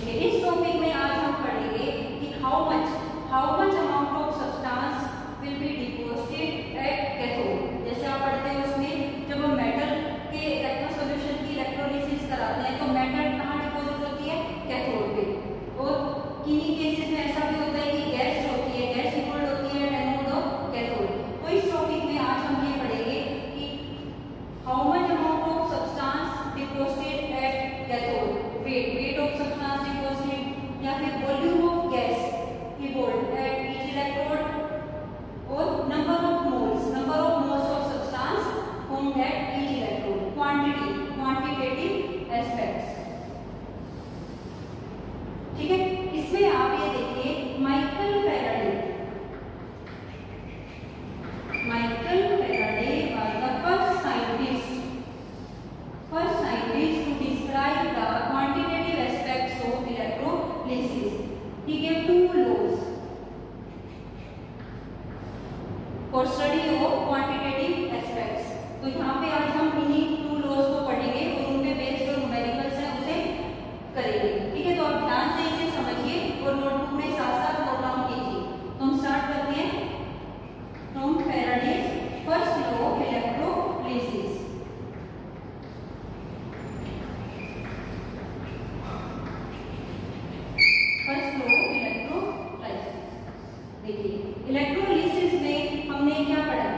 ठीक है, इस टॉपिक में आज हम पढ़ेंगे कि how much amount of substance will be deposited at cathode. जैसे आप पढ़ते हैं उसमें जब हम मेटल के इलेक्ट्रो सॉल्यूशन की इलेक्ट्रोलिसिस कराते हैं तो मेटल कहाँ डिपॉजिट होती है? कैथोड पे। और किन्हीं केसेस में ऐसा भी होता है कि गैस होती है, गैस इन्वॉल्व होती है एनोड और कैथोड। तो इस टॉपिक में आज हम ये पढ़ेंगे कि how much amount of substance deposited at cathode, weight of substance deposited या फिर volume of gas evolve at each electrode और number of moles of substance formed at each electrode, quantitative aspects। ठीक है, इसमें आप ये देखिए Michael Faraday was the first scientist to describe the quantitative aspects of electrolysis। He gave two laws for study of quantitative aspects। तो यहाँ पे आज हम इन्हीं टू लॉज को पढ़ेंगे और उन पे बेस्ड जो न्यूमेरिकल्स हैं उसे करेंगे। ठीक है, तो आप ध्यान से इसे समझिए और नोटबुक में साथ साथ नोट डाउन कीजिए। तो हम स्टार्ट करते हैं from Faraday's first law of electrolysis. First law of electrolysis. देखिए, इलेक्ट्रोलिसिस में हमने क्या पढ़ा?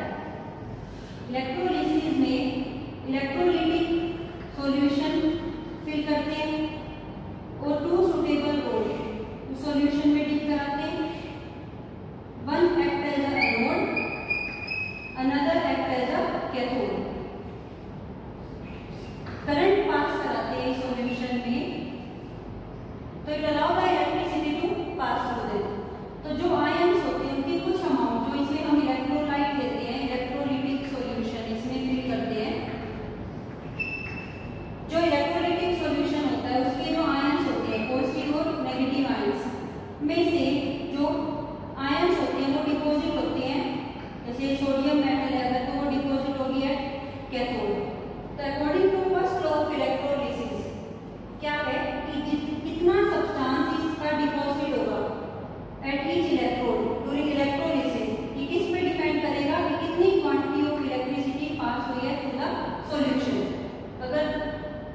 इलेक्ट्रोलिसिस में इलेक्ट्रोलिटिक सॉल्यूशन फिल करते हैं और टू सुटेबल रोड सॉल्यूशन में डिप कराते हैं। One act as a anode, another act as a cathode. Current pass कराते हैं सॉल्यूशन में तो it allow the electricity to pass through them. तो जो आयंस होते हैं उनकी कुछ अमाउंट जो इसमें हम इलेक्ट्रोलाइट देते हैं, इलेक्ट्रोलिटिक सॉल्यूशन इसमें फिल करते हैं। जो इलेक्ट्रोलिटिक सॉल्यूशन होता है उसके जो आयंस होते हैं पॉजिटिव और नेगेटिव आयंस में से जो आयंस होते हैं वो डिपॉजिट होते हैं। जैसे सोडियम मेटल है अगर तो वो डिपॉजिट होगी है कैथोड। तो according to first law of electrolysis क्या है कि कितना सब्सटेंस इसका डिपॉजिट होगा at each electrode during electrolysis, ये किस पे डिपेंड करेगा कि कितनी क्वांटिटी ऑफ इलेक्ट्रिसिटी पास हुई है थ्रू द सॉल्यूशन। अगर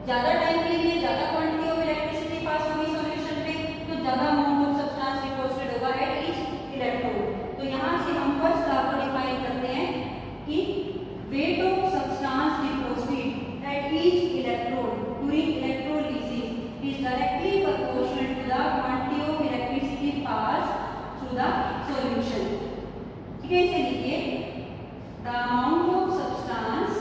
ज्यादा टाइम के लिए ज्यादा क्वांटिटी ऑफ इलेक्ट्रिसिटी पास होगी सॉल्यूशन पे तो ज्यादा अमाउंट ऑफ सब्सटेंस डिपॉजिटेड होगा एट ईच इलेक्ट्रोड। तो यहाँ से हम फर्स्ट लॉ को डिफाइन करते हैं कि wait of substance deposited at each electrode during electrolysis is directly proportional to the quantity of electricity passed through the solution। ठीक है, इसे लिखिए the amount of substance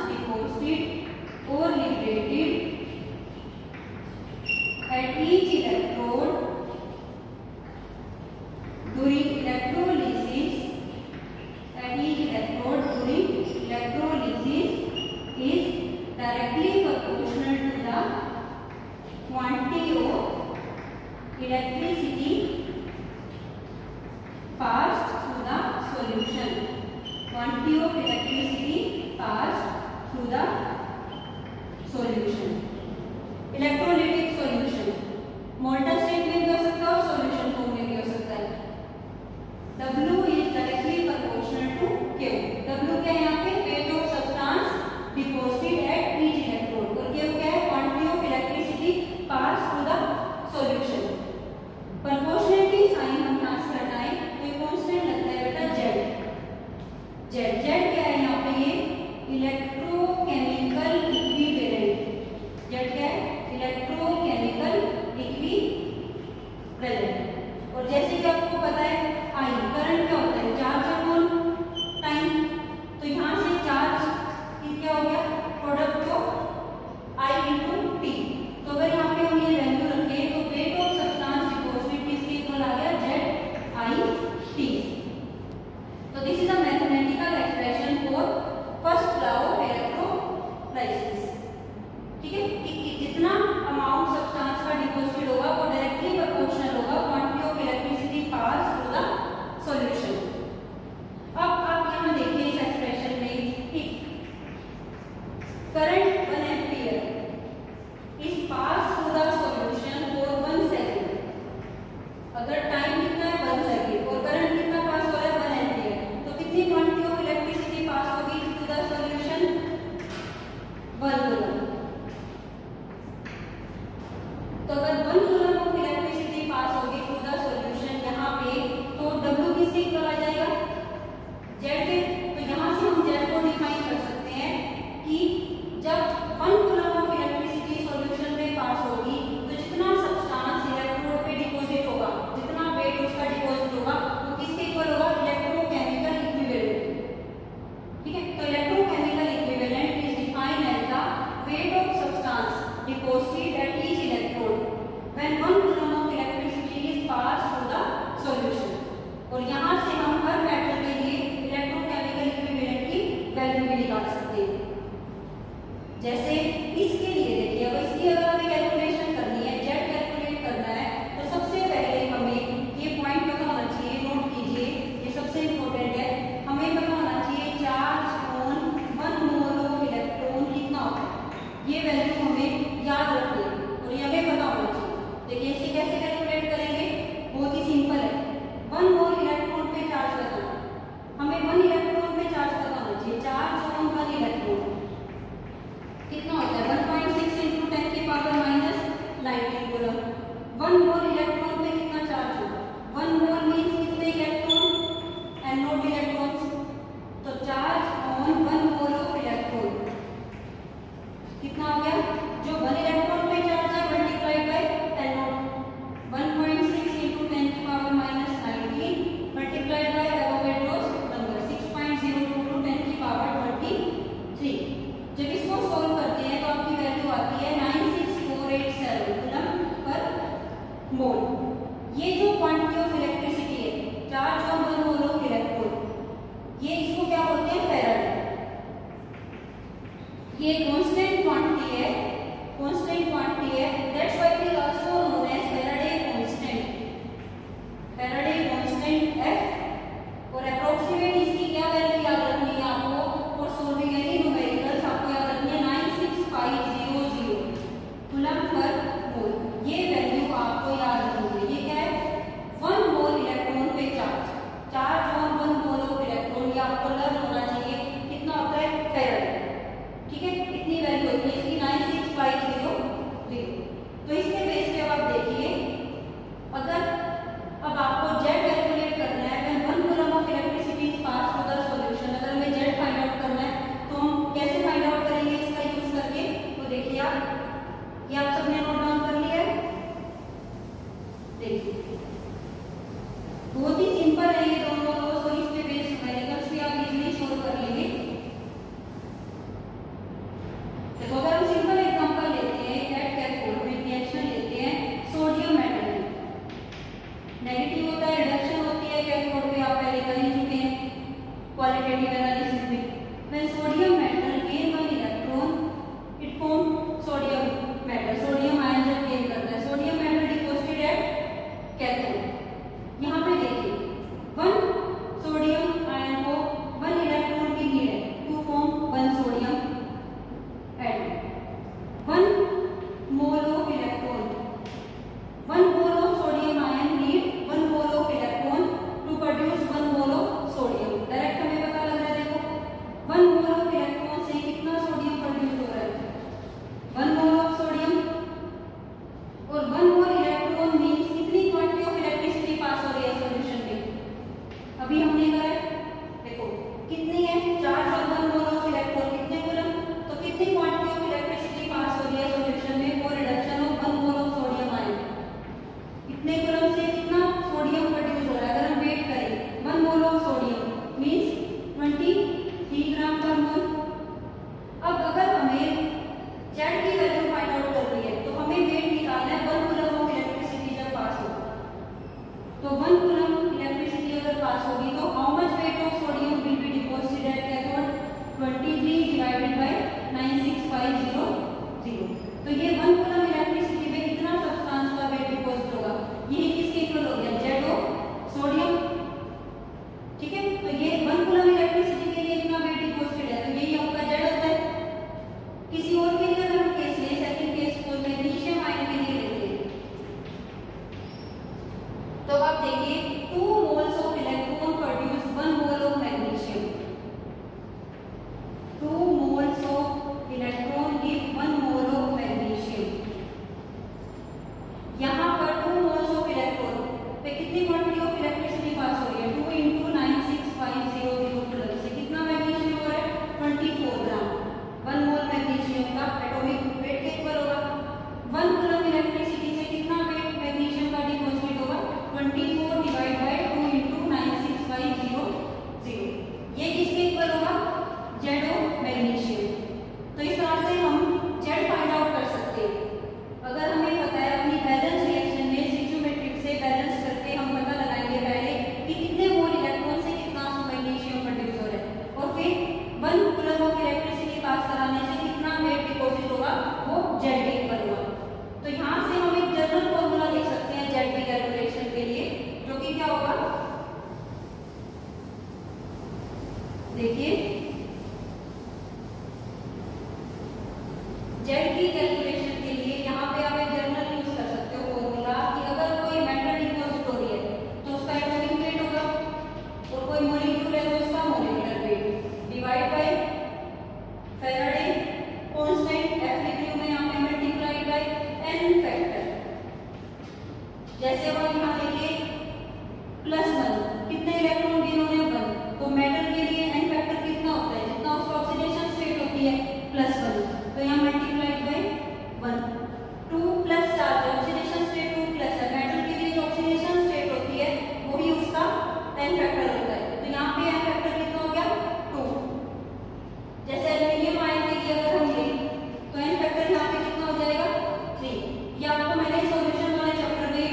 deposited or liberated at each electrode during electrolysis is directly proportional to the quantity of electricity passed through the solution। Quantity of electricity passed through the solution। Electrolytic solution molten state में भी हो सकता है और solution form में भी हो सकता है। W is directly proportional to Q। W क्या है यहाँ पे? Weight of substance deposited at each electrode और Q क्या है? Quantity of electricity pass through the solution. Proportional mole. ये जो क्वांटिटी ऑफ इलेक्ट्रिसिटी है, charge on 1 mole of electron, ये इसको क्या बोलते हैं, फैराडे। ये कांस्टेंट क्वांटिटी है, कांस्टेंट क्वांटिटी है, that's why it is also known as Faraday constant, Faraday constant F। और अप्रोक्सीमेट इसकी क्या वैल्यू याद रखनी है आपको, और सोल्विंग एनी न्यूमेरिकल्स आपको याद रखनी है 96500 कूलम्ब पर मोल। ये वैल्यू आपको याद रखनी है। ये क्या है, 1 मोल इलेक्ट्रॉन पे charge, charge on 1 mole of electron, ये आपको लर्न होना चाहिए कितना होता है, फैराडे। ठीक है, इतनी वैल्यू होती है इसकी 96500। तो इसके बेस पे अब आप देखिए, अगर अब आपको Z कैलकुलेट करना है, when 1 coulomb of electricity is pass through the solution, अगर हमें Z फाइंड आउट करना है तो हम कैसे फाइंड आउट करेंगे इसका यूज करके। तो देखिए आप, ये आप सबने नोट डाउन कर लिया है, देखिए बहुत ही सिंपल है ये दोनों, तो इस पे बेस्ड न्यूमेरिकल्स भी आप इजीली सॉल्व कर लेंगे। देखो अगर हम सिंपल एग्जांपल लेते हैं, एट कैथोड में रिएक्शन लेते हैं सोडियम मेटल, नेगेटिव होता है, रिडक्शन होती है कैथोड पे, आप पहले कर ही चुके हैं क्वालिटेटिव एनालिसिस में। When sodium metal gain 1 electron it form sodium metal, sodium ion जब गेन करता है, sodium metal deposited at cathode. यहाँ पे देखिए 1 सोडियम आयन को 1 इलेक्ट्रॉन की नीड है to form 1 sodium atom. 1 mole of electron, 1 mole of sodium ion need 1 mole of electron to produce 1 mole of sodium. Direct हमें पता लग रहा है, देखो 1 मोल ऑफ इलेक्ट्रॉन से कितना सोडियम प्रोड्यूस हो रहा है, 1 मोल ऑफ सोडियम। और 1 मोल इलेक्ट्रॉन मींस कितनी क्वांटिटी ऑफ इलेक्ट्रिसिटी पास हो रही है सॉल्यूशन में, अभी हमने कहा है, देखो कितनी है, charge on 1 mole of electron कितने कूलम्ब, तो कितनी क्वांटिटी ऑफ इलेक्ट्रिसिटी पास हो रही है सॉल्यूशन में for reduction of 1 mole of sodium ion, कितने कूलम्ब से कितना सोडियम प्रोड्यूस हो रहा है। अगर हम वेट करें 1 मोल ऑफ सोडियम मींस 23 ग्राम पर मोल। अब अगर हमें Z की वैल्यू फाइंड आउट करनी है तो हमें वेट निकालना है 1 कूलम्ब ऑफ इलेक्ट्रिसिटी जब पास हो, तो 1 कूलम्ब इलेक्ट्रिसिटी अगर पास होगी तो how much weight of sodium will be deposited at cathode, 23 divided by 96500। तो ये 1 कूलम्ब इलेक्ट्रिसिटी में कितना सब्सटेंस का वेट डिपॉजिट होगा, ये किसके इक्वल हो गया, Z ऑफ सोडियम। ठीक है, तो ये 1 कूलम्ब इलेक्ट्रिसिटी के लिए इतना वेट डिपॉजिटेड है, तो यही आपका Z होता है। किसी और के लिए अगर हम केस लें, सेकंड केस को मैग्नीशियम आयन के लिए लेते हैं, तो आप देखिए 2 moles of electron produce 1 mole of magnesium, 2 moles of electron give 1 mole of magnesium. यहाँ पर 2 मोल्स ऑफ इलेक्ट्रॉन पे कितनी क्वांटिटी ऑफ इलेक्ट्रिसिटी पास हो रही है, 2 × 96500 कूलम्ब से कितना मैग्नीशियम हो रहा है, 24 ग्राम। 1 मोल मैग्नीशियम का एटॉमिक वेट के इक्वल होगा, 1 कूलम्ब इलेक्ट्रिसिटी से कितना वेट मैग्नीशियम का डिपॉजिट होगा, 24 डिवाइड बाय 2 × 96500। ये किसके इक्वल होगा, Z ऑफ मैग्नीशियम। तो इस तरह से हम Z फाइंड आउट कर सकते हैं। अगर हमें पता है अपनी बैलेंस रिएक्शन में स्टिचियोमेट्रिक से बैलेंस करके हम पता लगाएंगे पहले कि कितने मोल इलेक्ट्रॉन से कितना मैग्नीशियम प्रोड्यूस हो रहा है, और फिर 1 कूलम्ब ऑफ इलेक्ट्रिसिटी पास कराने से कितना वेट डिपॉजिट होगा, वो Z के इक्वल होगा। तो यहाँ से हम एक जनरल फॉर्मूला लिख सकते हैं Z की कैलकुलेशन के लिए, जो कि क्या होगा, देखिए Z की कैलकुलेशन के लिए यहाँ पे आप एक जनरल यूज कर सकते हो फॉर्मूला, कि अगर कोई मेटल डिपॉजिट हो रही है तो उसका एटॉमिक वेट होगा, और कोई मॉलिक्यूल है तो उसका molecular weight divide bye Faraday constant, F लिख लूं मैं यहाँ पे, मल्टीप्लाइड बाय n फैक्टर। जैसे हम यहाँ देखिए +1, कितने इलेक्ट्रॉन गेन होने हैं, 1, तो मेटल के लिए n फैक्टर कितना होता है, जितना उसका ऑक्सीडेशन स्टेट होती है +1, तो यहाँ multiplied by 1। 2 plus charge, oxidation state 2 plus है, मेटल के लिए जो ऑक्सीडेशन स्टेट होती है वही उसका n फैक्टर होता है, तो यहाँ पे n फैक्टर कितना हो गया, 2। जैसे एल्यूमिनियम आयन के लिए अगर हम लें तो n फैक्टर यहाँ पे कितना हो जाएगा, 3। ये आपको मैंने सॉल्यूशन वाले चैप्टर में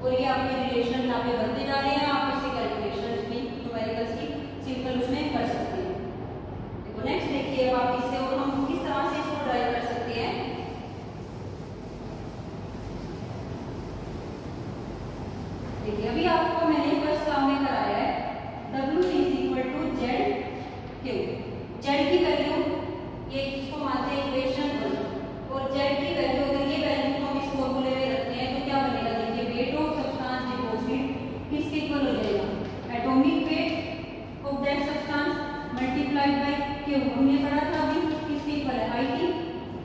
और ये आपके रिलेशन यहाँ पे बनते जा रहे हैं, आप इससे कैलकुलेशंस भी न्यूमेरिकल्स की सिंपल उसमें कर सकते हैं। देखो नेक्स्ट देखिए, अब आप इससे और हम किस तरह से इसको ड्राइव कर सकते हैं। देखिए अभी आपको मैंने फर्स्ट काम में कराया है W is equal to Z Q. Z की वैल्यू ये इसको मानते हैं इक्वेशन 1 और जेड की वैल्यू अगर ये वैल्यू को हम इस फॉर्मूले में रखते हैं तो क्या बनेगा। देखिए वेट ऑफ सब्सटेंस डिपॉजिट किसके इक्वल हो जाएगा, atomic weight of that substance multiplied by Q. हमने पढ़ा था अभी किसके इक्वल है,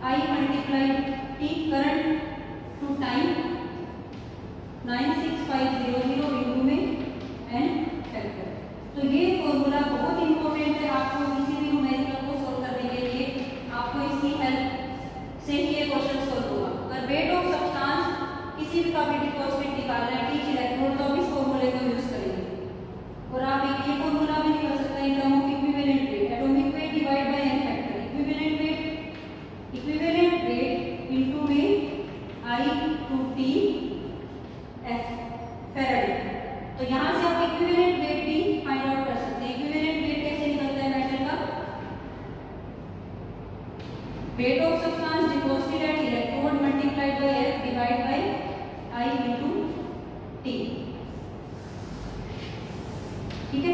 I multiplied T current to time 96500 into में एन फैक्टर। तो ये फॉर्मूला बहुत इंपॉर्टेंट है आपको किसी भी न्यूमेरिकल को सॉल्व करने के लिए, आपको इसकी हेल्प से ही ये क्वेश्चन सॉल्व होगा। अगर वेट ऑफ सब्सटेंस किसी भी का भी डिपॉजिट निकालना है टीच इलेक्ट्रोड तो इस फॉर्मूले को यूज करेंगे। और आप एक ये फॉर्मूला भी निकाल सकते हैं in term of equivalent weight, atomic weight divide by N factor. Equivalent weight into में I to T F Faraday. तो यहाँ से आप इक्विवेलेंट वेट भी फाइंड आउट कर सकते हैं। इक्विवेलेंट वेट कैसे निकलता है मेटल का, weight of substance deposited at electrode multiplied by F divide by I into T. ठीक है,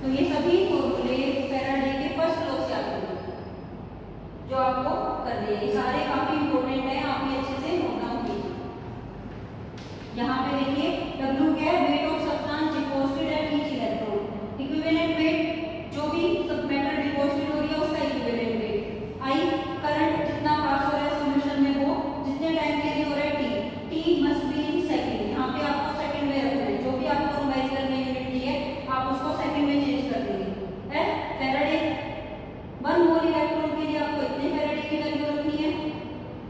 तो ये सभी फॉर्मूले फैराडे के फर्स्ट लॉ से आते हैं जो आपको करने हैं। ये सारे काफी इंपॉर्टेंट है, आप ये अच्छे से नोट डाउन कीजिए। यहाँ पे देखिए W क्या है, wait of substance deposited at each electrode. Equivalent weight जो भी सब मेटल डिपॉजिट हो रही है उसका इक्विवेलेंट वेट। आई करंट जितना पास हो रहा है सॉल्यूशन में वो जितने टाइम के लिए हो रहा है T must be in second. यहाँ पे आपको सेकंड में रखना है, जो भी आपको न्यूमेरिकल में यूनिट दी है आप उसको सेकंड में चेंज कर देंगे। एफ फैराडे 1 मोल इलेक्ट्रॉन के लिए आपको इतने फैराडे की वैल्यू रखनी है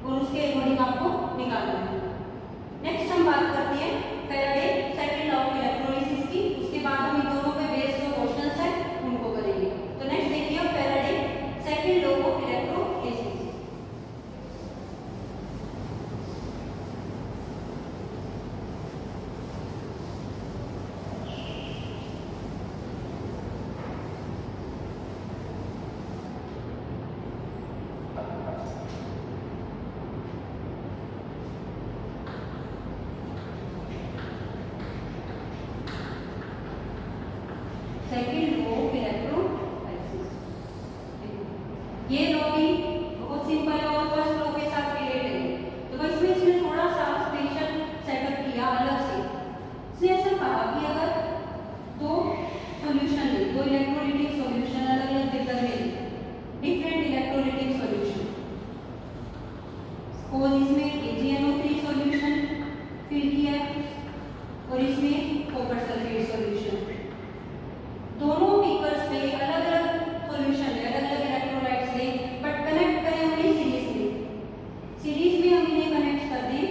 और उसके अकॉर्डिंग आपको निकालना है। नेक्स्ट हम बात करते हैं Faraday second law of electrolysis की, उसके बाद हम इन दोनों पे बेस्ड जो क्वेश्चंस हैं उनको करेंगे। तो नेक्स्ट देखिए Faraday second law of electrolysis. Second law of electrolysis, ये लॉ भी बहुत सिंपल है और फर्स्ट लॉ के साथ रिलेटेड है। तो बस इसमें थोड़ा सा स्पेशल सेटअप किया अलग से। इसने ऐसा कहा कि अगर दो सॉल्यूशन ले, दो इलेक्ट्रोलाइटिक सॉल्यूशन अलग अलग जगह में, डिफरेंट इलेक्ट्रोलाइटिक सॉल्यूशन, सपोज इसमें AgNO3 सॉल्यूशन फिल किया है और इसमें कॉपर सल्फेट सॉल्यूशन। दोनों बीकर्स में अलग अलग सॉल्यूशन है, अलग अलग इलेक्ट्रोलाइट्स है, बट कनेक्ट करें उन्हें सीरीज में। सीरीज में हम इन्हें कनेक्ट कर दें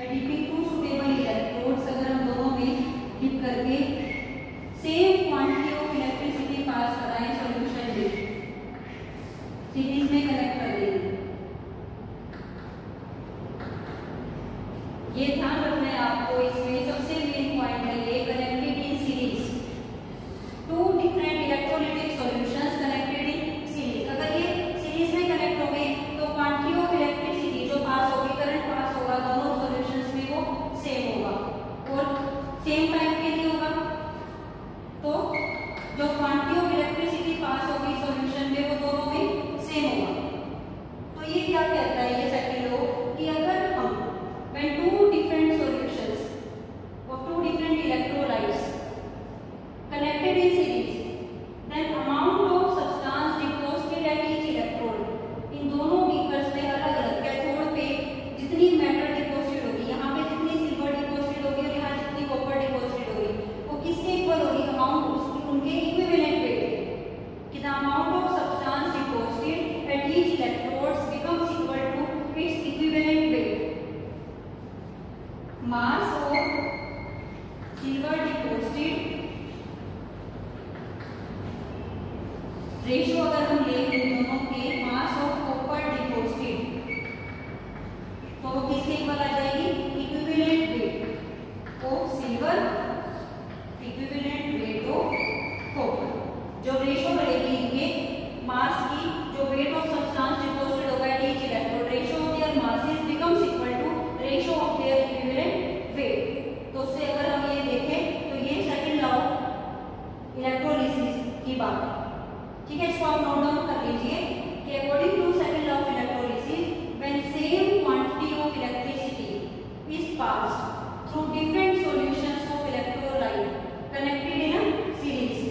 Adp2 सुटेबल इलेक्ट्रोड्स अगर हम दोनों में डिप करके सेम क्वांटिटी ऑफ इलेक्ट्रिसिटी पास कराएं सॉल्यूशन में, सीरीज में कनेक्ट कर देंगे। ये ध्यान रखना है आपको, इसमें सबसे मेन पॉइंट है ये connected in series. Two different electrolytic solutions connected in series. अगर ये सीरीज में कनेक्ट हो गए तो क्वांटिटी ऑफ इलेक्ट्रिसिटी जो पास होगी, करंट पास होगा दोनों सॉल्यूशंस में वो सेम होगा और सेम टाइम के लिए होगा। तो जो क्वांटिटी ऑफ इलेक्ट्रिसिटी पास होगी सॉल्यूशन में वो दोनों में सेम होगा। तो ये क्या कहता है ये सेकंड लॉ कि अगर हम when two different solutions of two different electrolytes connected in series, then amount of substance deposited at each electrode, इन दोनों बीकर्स में अलग अलग कैथोड पे जितनी मेटल डिपॉजिट होगी, यहाँ पे जितनी सिल्वर डिपॉजिट होगी और यहाँ जितनी कॉपर डिपॉजिट होगी, वो किसके इक्वल होगी, अमाउंट उनके इक्विवेलेंट वेट कि the amount of substance deposited at each electrodes becomes equal to its equivalent weight. Mass of silver deposited ratio अगर हम ले इन दोनों के मास ऑफ कॉपर डिपॉजिटेड तो वो किसके इक्वल आ जाएगी, इक्विवेलेंट वेट। ठीक है, इसको आप नोट डाउन कर लीजिए कि according to second law of electrolysis when same quantity of electricity is passed through different solutions of electrolyte connected in a series,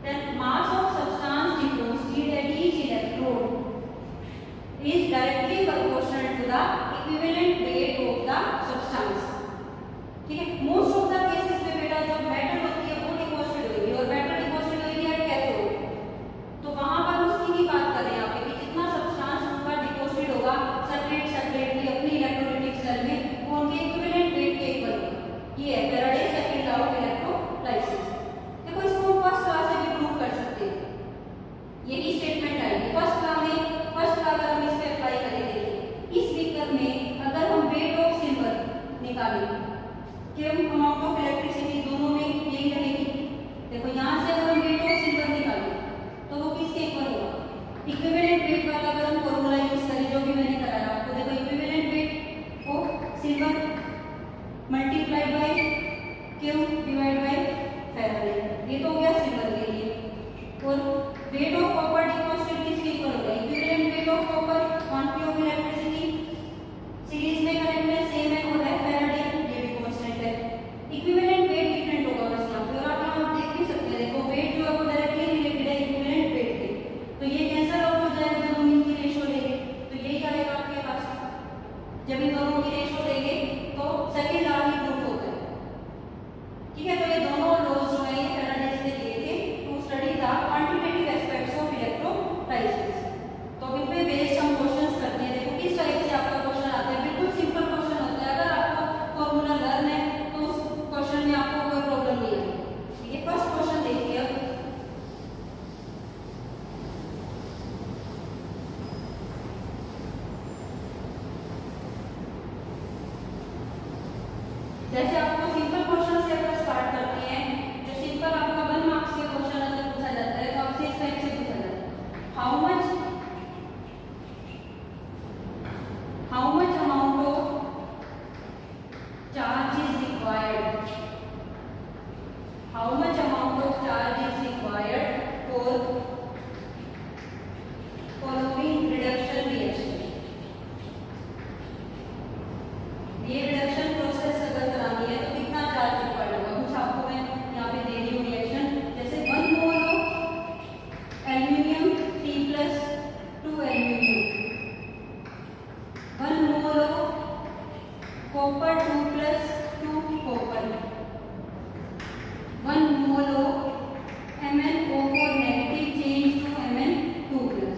then mass of substance deposited at each electrode is directly proportional to the equivalent weight of the substance. ठीक है, most of the cases में बेटा जब metal होती है वो deposit होगी और मेटल डिपॉजिट होगी एट कैथोड, तो वहां पर उसकी ही बात कर रहे हैं आप कि जितना सब्सटेंस उनका डिपॉजिट होगा सेपरेटली अपनी इलेक्ट्रोलाइटिक सेल में वो उनके इक्विवेलेंट वेट के इक्वल होगा। ये है Faraday second law of electrolysis. देखो इसको हम फर्स्ट लॉ से भी प्रूव कर सकते हैं, यही स्टेटमेंट आएगी फर्स्ट लॉ में। फर्स्ट लॉ अगर हम इस पे अप्लाई करेंगे, इस बीकर में अगर हम वेट ऑफ सिल्वर निकालें कि हम अमाउंट ऑफ इलेक्ट्रिसिटी दोनों में यही रहेगी। देखो यहाँ से अगर हम वेट ऑफ सिल्वर निकालें तो वो किसके इक्वल होगा, इक्विवेलेंट वेट वाला अगर हम फॉर्मूला यूज करें जो भी मैंने कराया आपको, देखो equivalent weight of silver multiplied by Q divide by Faraday, ये तो हो गया सिल्वर के लिए। और वेट ऑफ कॉपर डिपॉजिटेड किसके इक्वल होगा, equivalent weight of copper quantity of electricity series में कनेक्टेड सेम है और है फैराडे, ये भी कांस्टेंट है। इक्विवेलेंट वेट डिफरेंट होगा बस यहाँ पे, और आप यहाँ देख भी सकते हैं, देखो वेट जो है वो डायरेक्टली रिलेटेड है इक्विवेलेंट वेट के, तो ये कैंसिल आउट हो जाएगा जब हम इनकी रेशियो लेंगे, तो यही आएगा आपके पास। जब इन दोनों की रेशियो लेंगे तो सेकंड लॉ ही प्रूफ होता है। ठीक है, तो ये दोनों लॉज जो है ये फैराडे ने दिए थे to study the quantitative aspects of electrolysis. तो अब इन पे बेस्ड हम क्वेश्चंस करते हैं। देखो किस टाइप से आपका क्वेश्चन आता है, बिल्कुल सिंपल क्वेश्चन होता है। अगर आपको फॉर्मूला लर्न है तो उस क्वेश्चन में आपको कोई प्रॉब्लम नहीं है। ठीक है, फर्स्ट क्वेश्चन देखिए अब। जैसे आपको सिंपल क्वेश्चन से अगर स्टार्ट करते हैं, जो सिंपल आपका 1 मार्क्स के क्वेश्चन अगर पूछा जाता है तो आपसे इस टाइप से पूछा जाता है, how much amount of charge is required, how much amount of charge is required for following reduction reaction. ये रिडक्शन प्रोसेस अगर करानी है तो कितना चार्ज रिक्वायर्ड होगा, कुछ आपको मैं यहाँ पे दे रही हूँ रिएक्शन। जैसे 1 mole of aluminium 3+2 aluminium, 1 mole of copper 2+2 copper, 1 mole of MnO4 negative change to Mn2+।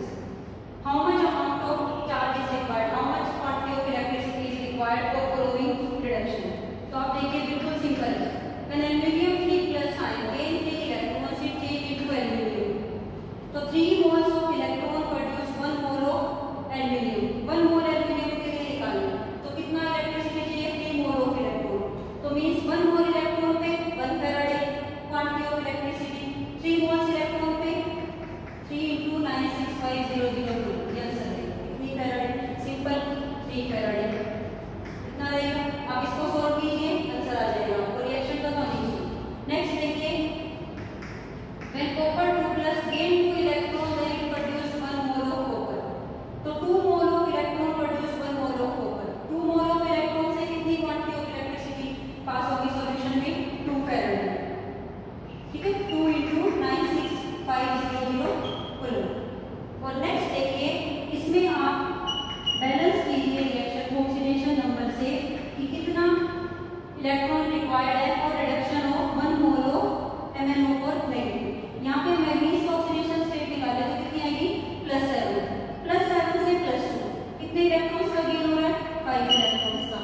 How much amount of charge is required, how much quantity of electricity is required for following reduction. तो आप देखिए बिल्कुल simple है, when aluminium 3+ ion gain 3 electrons it change into aluminium, तो 3 moles of electron produce 1 mole of aluminium. 1 mole aluminium के लिए निकालें तो कितना इलेक्ट्रिसिटी चाहिए, 3 मोल ऑफ इलेक्ट्रॉन, तो मींस 1 मोल इलेक्ट्रॉन पे 1 Faraday quantity of electricity, 3 moles electron पे 3 × 96500 ये आंसर है। 3 फैराडे, सिंपल 3 फैराडे कितना रहेगा। आप इसको सॉल्व कीजिए, आंसर आ जाएगा आपको, रिएक्शन का तो नहीं। नेक्स्ट देखिए, when copper 2+ gain 2 electron then it produce 1 mole of copper, तो 2 मोल of electron produce 1 mole of copper. 2 mole of electron से कितनी क्वांटिटी ऑफ इलेक्ट्रिसिटी पास होगी सॉल्यूशन में, 2 फैराडे। ठीक है, 2 × 96500 कूलम। और नेक्स्ट देखिए, इसमें आप बैलेंस कीजिए रिएक्शन ऑक्सीडेशन नंबर से कि कितना इलेक्ट्रॉन रिक्वायर्ड है for reduction of 1 mole of MnO4 negative. यहाँ पे मैग्नीज का ऑक्सीडेशन स्टेट निकाले तो कितनी आएगी, +7, +7 से +2 कितने इलेक्ट्रॉन्स का गेन हो रहा है, 5 इलेक्ट्रॉन्स का।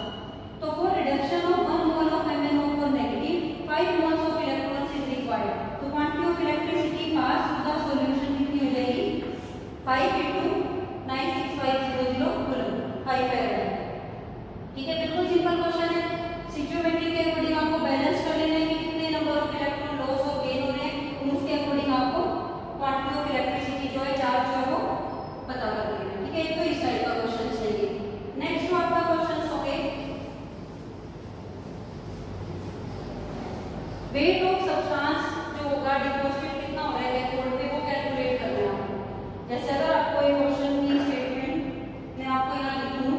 तो for reduction of 1 mole of MnO4 negative 5 moles of electrons is required. तो quantity of electricity pass to the solution कितनी हो जाएगी, 5 × 96500 कूलम, 5 फैराडे। ठीक है, बिल्कुल सिंपल क्वेश्चन है। स्टिचियोमेट्री के अकॉर्डिंग आपको बैलेंस कर लेना है कि कितने नंबर ऑफ इलेक्ट्रॉन लॉस और गेन हो रहे हैं, और उसके अकॉर्डिंग आपको क्वांटिटी ऑफ इलेक्ट्रिसिटी जो है चार्ज जो है वो पता कर लेना। ठीक है, तो इस टाइप का क्वेश्चन चाहिए। नेक्स्ट जो आपका क्वेश्चन हो गए, वेट ऑफ सब्सटेंस जो होगा डिपॉजिट कितना हो रहा है इलेक्ट्रोड पे वो कैलकुलेट जैसे अगर आपको एक क्वेश्चन की स्टेटमेंट मैं आपको यहाँ लिखूं,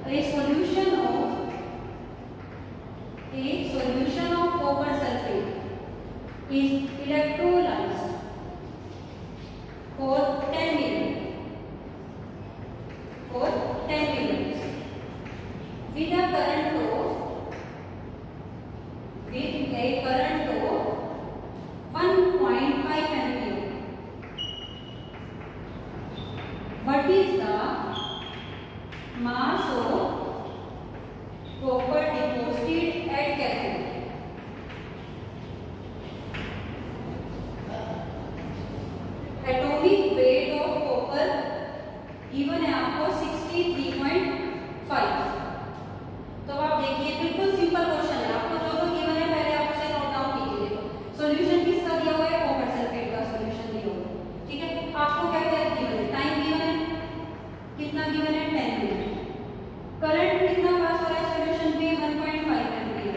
a solution of copper sulfate is electrolyzed for 10 minutes with a current of 1.5 ampere. What is the mass of copper deposited at cathode? Atomic weight of copper given है आपको 63.5. तो आप देखिए बिल्कुल सिंपल क्वेश्चन है, आपको जो जो गिवन है पहले आप उसे नोट डाउन कीजिए। सॉल्यूशन किसका दिया हुआ है? कॉपर सल्फेट का सॉल्यूशन दिया हुआ है, ठीक है। आपको क्या क्या गिवन है? टाइम गिवन है, कितना गिवन है? 10 मिनट। करंट कितना पास हो रहा है सॉल्यूशन पे? 1.5 एम्पीयर।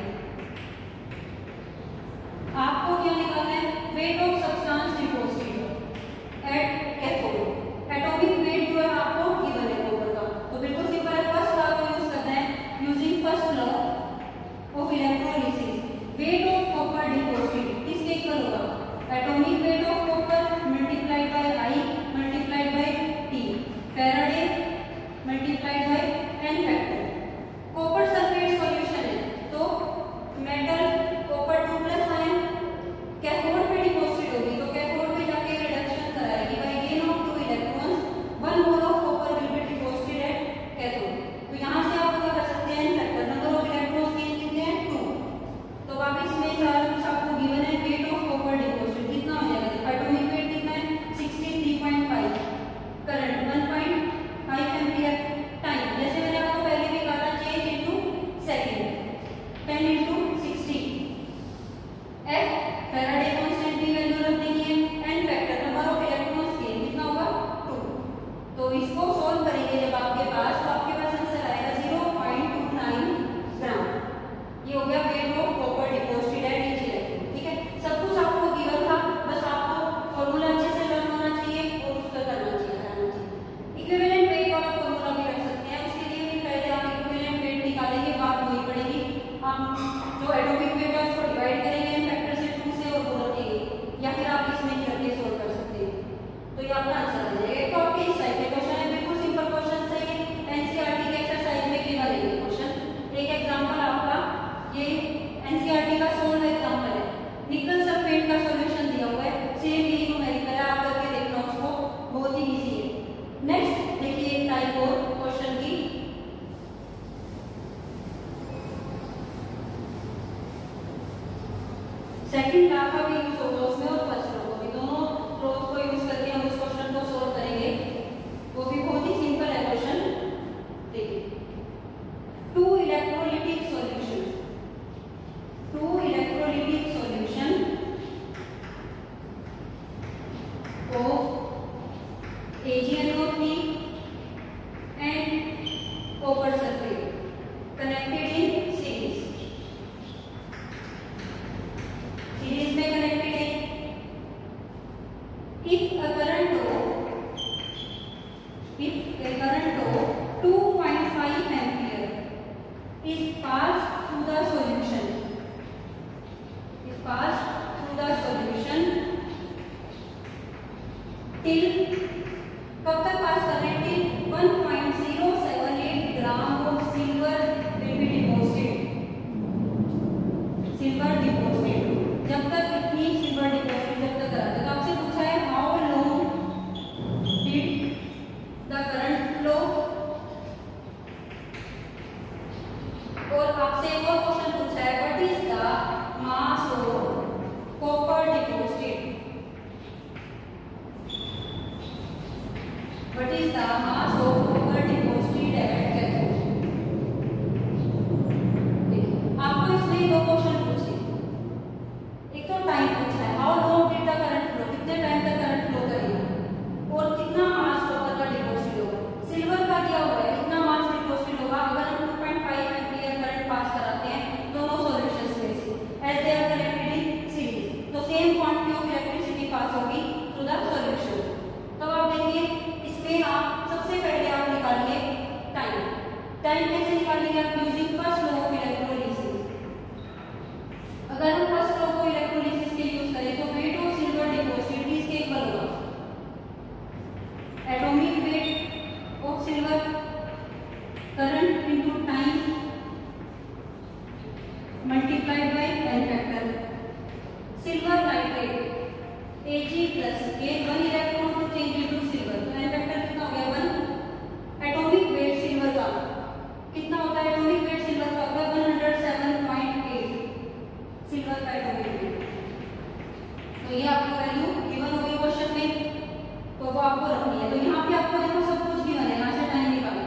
आपको क्या निकालना है? Wait of substance deposited at cathode. Atomic weight जो है आपको गिवन है कॉपर का, तो बिल्कुल सिंपल है। फर्स्ट लॉ को यूज करना है, using first law of electrolysis. Weight of copper deposited किसके इक्वल होगा? Atomic weight of copper multiplied by I multiplied by T, Faraday multiplied by n factor. Copper sulphate solution है, तो metal copper 2+ ion cathode पे deposit होगी, तो cathode पे जाके रिडक्शन कराएगी by gain of 2 electrons. 1 mole of copper will be deposited at cathode. तो यहां से आप पता कर सकते हैं n factor, number of electrons कितने हैं? 2। तो वापस में सारा कुछ आपको गिवन है। वेट ऑफ कॉपर डिपॉजिट कितना हो जाएगा? एटॉमिक वेट कितना है? 63.5, करंट 1.5 एम्पीयर, टाइम जैसे मैंने आपको पहले भी कहा था change into second, 10 into 60। F Faraday constant की वैल्यू रख देंगे, N factor number of electrons के कितना होगा? 2। तो इसको सॉल्व करेंगे जब आपके पास, तो आपके पास आंसर आएगा 0.29 ग्राम। ये हो गया wait of copper deposited at each electron, ठीक है। सब कुछ आपको गिवन था, बस आपको फॉर्मूला अच्छे से लर्न होना चाहिए और उसका करना चाहिए। इक्विवेलेंट वेट वाला फॉर्मूला भी रख सकते हैं, उसके लिए भी पहले आप इक्विवेलेंट वेट निकालेंगे, बात वही पड़ेगी। आप जो एटॉमिक वेट है उसको डिवाइड करेंगे n फैक्टर से 2 से और वो रखेंगे, या फिर आप इसमें करके सॉल्व कर सकते हैं। तो ये आपका आंसर आ जाएगा। एक तो आपके इस टाइप के क्वेश्चन है, बिल्कुल सिंपल क्वेश्चन है, ये एनसीईआरटी के एक्सरसाइज में गिवन है ये क्वेश्चन। एक एग्जांपल आपका ये एनसीईआरटी का सोल्व एग्जांपल है, निकल सल्फेट का सॉल्यूशन दिया हुआ है, सेम यही न्यूमेरिकल है, आप करके देखना उसको, बहुत ही इजी है। नेक्स्ट देखिए एक टाइप और क्वेश्चन की, सेकंड लॉ का भी यूज होगा उसमें और फर्स्ट लॉ को भी, दोनों लॉज को यूज करके हम इस क्वेश्चन को सॉल्व करेंगे। वो भी बहुत ही सिंपल है क्वेश्चन। देखिए 2 electrolytic solution of AgNO3 and copper sulfate connected in series में connected है। if a current of 2.5 ampere is passed through the solution till कब तक पास कर रहे हैं? till 1.078 gram of silver will be deposited. Silver deposited जब तक इतनी सिल्वर डिपॉजिट जब तक करा, तो आपसे पूछा है how long did the current flow. और आपसे एक और क्वेश्चन पूछा है what is the mass of copper deposited. What is the mass of copper deposited at cathode? आपको इसमें दो क्वेश्चन पूछे, एक तो टाइम पूछा है how long did the current flow, कितने टाइम तक करंट फ्लो करेगा, और कितना मास कॉपर का डिपॉजिट होगा। सिल्वर का क्या हुआ है, कितना मास डिपॉजिट होगा। अगर हम 2.5 एम्पीयर करंट पास कराते हैं दोनों सॉल्यूशंस में से, as they are connected in time कैसे निकालेंगे आप? Using first law of electrolysis. अगर हम फर्स्ट लॉ को इलेक्ट्रोलिसिस के यूज करें तो वेट ऑफ सिल्वर डिपॉजिट इसके इक्वल होगा atomic weight of silver current into time multiplied by n factor. Silver nitrate Ag plus K 1 electron to change into silver, तो n factor कितना हो गया 1। एटॉमिक वेट सिल्वर का कितना होता है? एटॉमिक वेट सिल्वर का होगा 107.8 सिल्वर का एटॉमिक वेट। तो ये आपको वैल्यू गिवन होगी क्वेश्चन में, तो वो आपको रखनी है। तो यहाँ पे आपको देखो सब कुछ गिवन है, यहाँ से टाइम निकालो।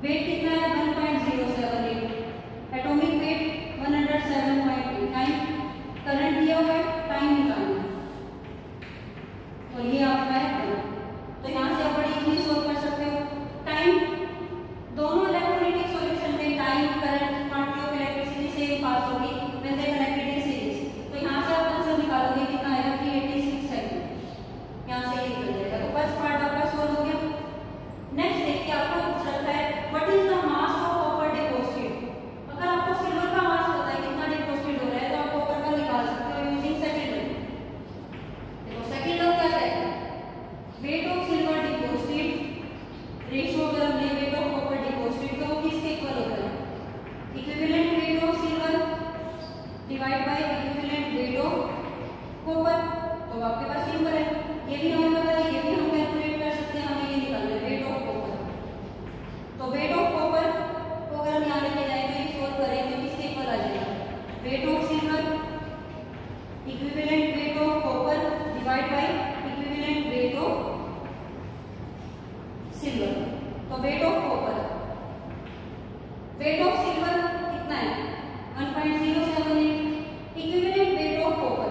वेट कितना है 1.078, एटॉमिक वेट 107.8, टाइम करंट दिया हुआ है, टाइम निकालना। तो ये आपका है, तो यहाँ से आप बड़ी इजीली सोल्व कर सकते हो। टाइम दोनों इलेक्ट्रोलाइटिक सॉल्यूशन में time current quantity of electricity से पास होगी when they connected in series. तो यहाँ से आप आंसर निकालोगे कितना आएगा 386 सेकंड, यहाँ से ये निकल जाएगा। तो फर्स्ट पार्ट आपका सोल्व हो गया। नेक्स्ट देखिए आपको पूछ रखा है what is the mass of copper deposit. अगर आपको सिल्वर का मास पता है कितना डिपॉजिट हो रहा है तो आप कॉपर का निकाल सकते हो यूजिंग सेकंड लॉ। देखो सेकंड लॉ क्या कहता है? Wait of silver deposit ratio अगर हमने वेट ऑफ कॉपर डिपॉजिट तो वो किसके इक्वल होता है? Equivalent weight of silver divide by equivalent weight of copper. तो आपके पास सिंपल है, ये भी हमें पता है, ये भी हम कैलकुलेट कर सकते हैं, हमें ये निकालना है वेट ऑफ कॉपर। तो वेट ऑफ कॉपर को अगर हम यहाँ लेके जाएंगे सोल्व करेंगे तो किसके इक्वल आ जाएगा? Weight of silver equivalent weight of copper divide by equivalent weight of silver. तो weight of copper, weight of silver कितना है 1.078, equivalent weight of copper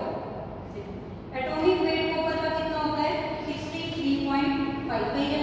atomic weight copper का कितना होता है 63.5।